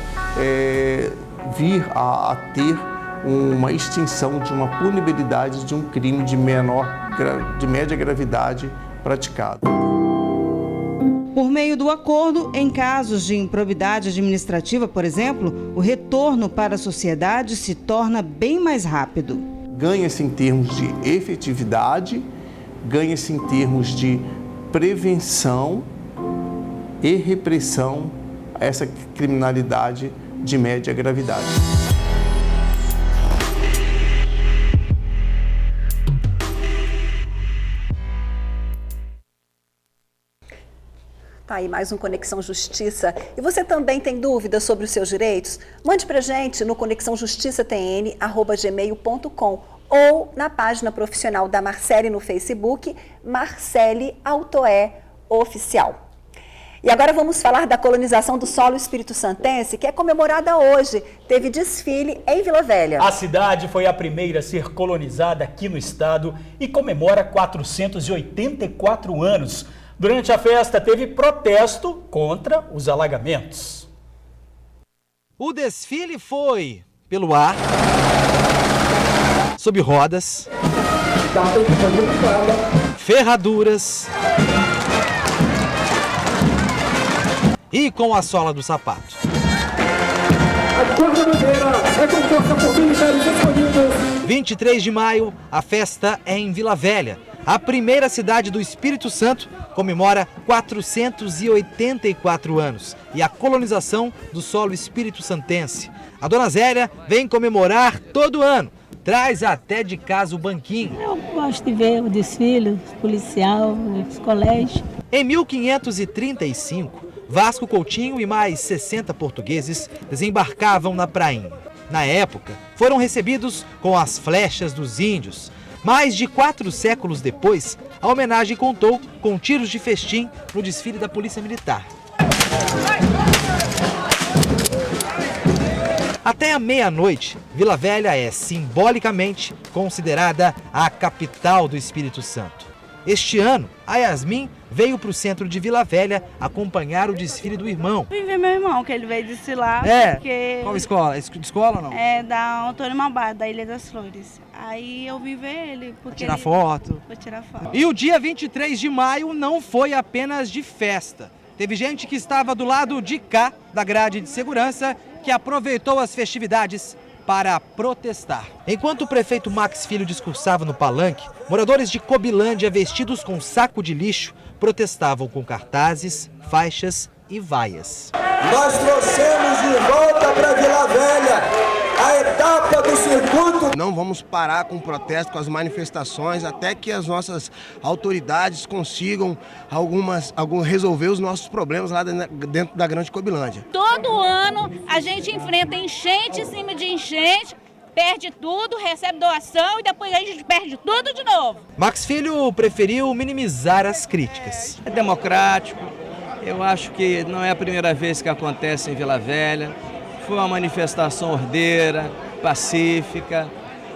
vir a ter uma extinção de uma punibilidade de um crime de média gravidade praticado.
Por meio do acordo, em casos de improbidade administrativa, por exemplo, o retorno para a sociedade se torna bem mais rápido.
Ganha-se em termos de efetividade, ganha-se em termos de prevenção e repressão a essa criminalidade de média gravidade.
Tá aí mais um Conexão Justiça. E você também tem dúvidas sobre os seus direitos? Mande pra gente no conexãojustiçatn@gmail.com ou na página profissional da Marcele no Facebook, Marcele Autoé Oficial. E agora vamos falar da colonização do solo espírito-santense, que é comemorada hoje. Teve desfile em Vila Velha.
A cidade foi a primeira a ser colonizada aqui no estado e comemora 484 anos. Durante a festa, teve protesto contra os alagamentos.
O desfile foi pelo ar, sob rodas, ferraduras e com a sola do sapato.
A cor da bandeira é composta por militares escolhidos.
23 de maio, a festa é em Vila Velha. A primeira cidade do Espírito Santo comemora 484 anos e a colonização do solo espírito-santense. A Dona Zélia vem comemorar todo ano, traz até de casa o banquinho.
Eu gosto de ver o desfile policial, os colégios.
Em 1535, Vasco Coutinho e mais 60 portugueses desembarcavam na prainha. Na época, foram recebidos com as flechas dos índios. Mais de 4 séculos depois, a homenagem contou com tiros de festim no desfile da Polícia Militar. Até a meia-noite, Vila Velha é simbolicamente considerada a capital do Espírito Santo. Este ano, a Yasmin veio para o centro de Vila Velha acompanhar o desfile do irmão.
Vim ver meu irmão, que ele veio desfilar. Porque...
Qual escola? Escola ou não?
É da Antônio Malbar, da Ilha das Flores. Aí eu vim ver ele. Porque
tirar foto.
Vou tirar foto.
E o dia 23 de maio não foi apenas de festa. Teve gente que estava do lado de cá da grade de segurança que aproveitou as festividades para protestar. Enquanto o prefeito Max Filho discursava no palanque, moradores de Cobilândia vestidos com saco de lixo protestavam com cartazes, faixas e vaias.
Nós trouxemos de volta para Vila Velha a etapa do circuito.
Não vamos parar com o protesto, com as manifestações, até que as nossas autoridades consigam resolver os nossos problemas lá dentro da Grande Cobilândia.
Todo ano a gente enfrenta enchente em cima de enchente
perde tudo, recebe doação e depois a gente perde tudo de novo.
Max Filho preferiu minimizar as críticas.
É democrático, eu acho que não é a primeira vez que acontece em Vila Velha. Foi uma manifestação ordeira, pacífica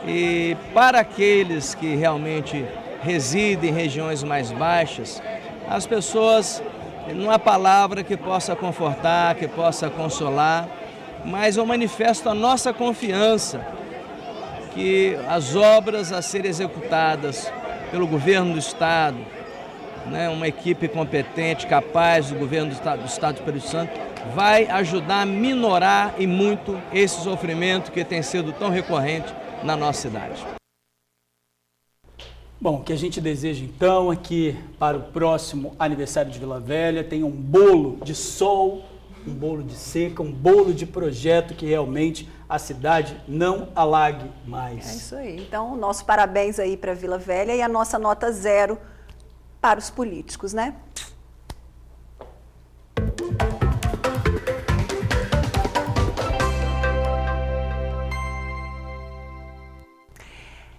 e para aqueles que realmente residem em regiões mais baixas, as pessoas, não há palavra que possa confortar, que possa consolar, mas eu manifesto a nossa confiança que as obras a serem executadas pelo governo do Estado, uma equipe competente, capaz do governo do Estado do Espírito Santo, vai ajudar a minorar e muito esse sofrimento que tem sido tão recorrente na nossa cidade.
Bom, o que a gente deseja então é que para o próximo aniversário de Vila Velha tenha um bolo de sol, um bolo de seca, um bolo de projeto que realmente a cidade não alague mais.
É isso aí. Então, nosso parabéns aí para Vila Velha e a nossa nota 0 para os políticos, né?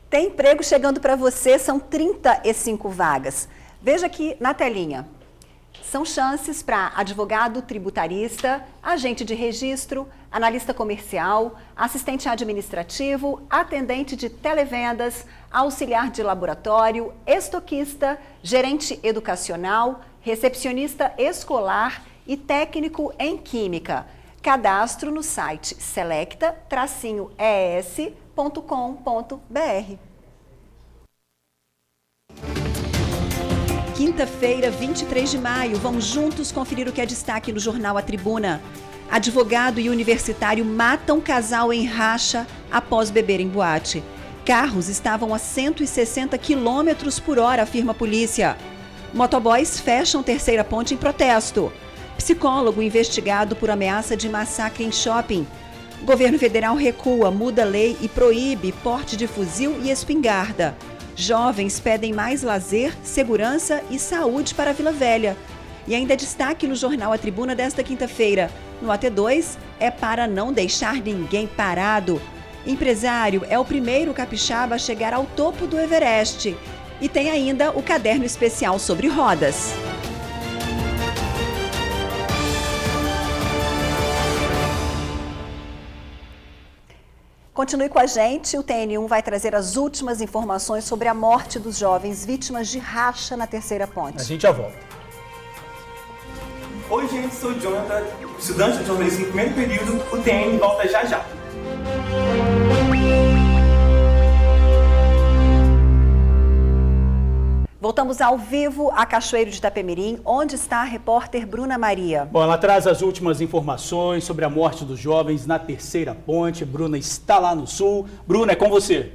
Tem emprego chegando para você, são 35 vagas. Veja aqui na telinha. São chances para advogado tributarista, agente de registro, analista comercial, assistente administrativo, atendente de televendas, auxiliar de laboratório, estoquista, gerente educacional, recepcionista escolar e técnico em química. Cadastro no site selecta-es.com.br. Quinta-feira, 23 de maio, vamos juntos conferir o que é destaque no jornal A Tribuna. Advogado e universitário matam casal em racha após beber em boate. Carros estavam a 160 km por hora, afirma a polícia. Motoboys fecham terceira ponte em protesto. Psicólogo investigado por ameaça de massacre em shopping. Governo federal recua, muda lei e proíbe porte de fuzil e espingarda. Jovens pedem mais lazer, segurança e saúde para a Vila Velha. E ainda destaque no jornal A Tribuna desta quinta-feira. No AT2, é para não deixar ninguém parado. Empresário é o primeiro capixaba a chegar ao topo do Everest. E tem ainda o caderno especial sobre rodas. Continue com a gente, o TN1 vai trazer as últimas informações sobre a morte dos jovens vítimas de racha na terceira ponte.
A gente já volta.
Oi, gente, sou o Jonathan, estudante de jornalismo no primeiro período, o TN volta já já.
Voltamos ao vivo a Cachoeiro de Itapemirim, onde está a repórter Bruna Maria.
Bom, ela traz as últimas informações sobre a morte dos jovens na terceira ponte. Bruna está lá no sul. Bruna, é com você.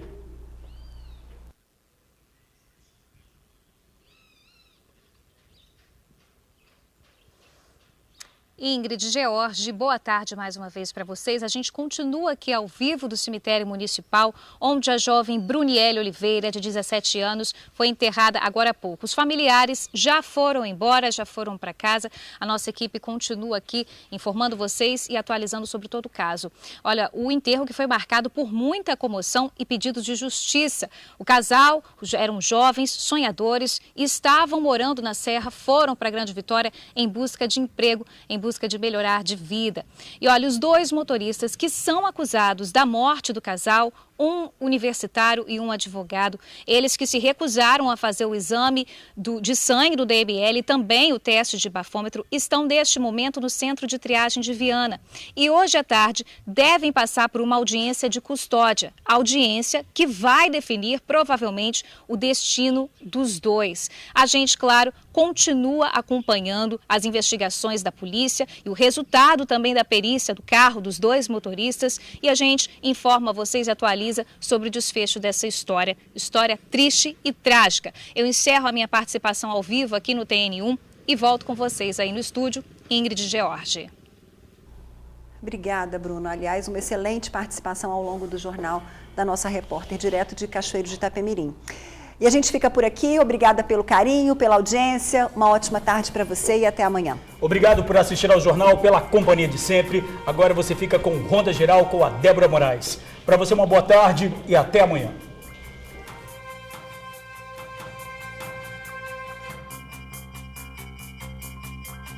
Ingrid, George, boa tarde mais uma vez para vocês. A gente continua aqui ao vivo do cemitério municipal, onde a jovem Bruniele Oliveira, de 17 anos, foi enterrada agora há pouco. Os familiares já foram embora, já foram para casa. A nossa equipe continua aqui informando vocês e atualizando sobre todo o caso. Olha, o enterro que foi marcado por muita comoção e pedidos de justiça. O casal eram jovens, sonhadores, e estavam morando na Serra, foram para Grande Vitória em busca de emprego, em busca de melhorar de vida. E olha, os dois motoristas que são acusados da morte do casal, um universitário e um advogado, eles que se recusaram a fazer o exame de sangue do DML e também o teste de bafômetro, estão neste momento no centro de triagem de Viana. E hoje à tarde devem passar por uma audiência de custódia, audiência que vai definir provavelmente o destino dos dois. A gente, claro, continua acompanhando as investigações da polícia e o resultado também da perícia do carro dos dois motoristas, e a gente informa vocês e atualiza sobre o desfecho dessa história triste e trágica. Eu encerro a minha participação ao vivo aqui no TN1 e volto com vocês aí no estúdio, Ingrid George.
Obrigada, Bruno. Aliás, uma excelente participação ao longo do jornal da nossa repórter, direto de Cachoeiro de Itapemirim. E a gente fica por aqui. Obrigada pelo carinho, pela audiência. Uma ótima tarde para você e até amanhã.
Obrigado por assistir ao jornal, pela companhia de sempre. Agora você fica com Ronda Geral com a Débora Moraes. Para você uma boa tarde e até amanhã.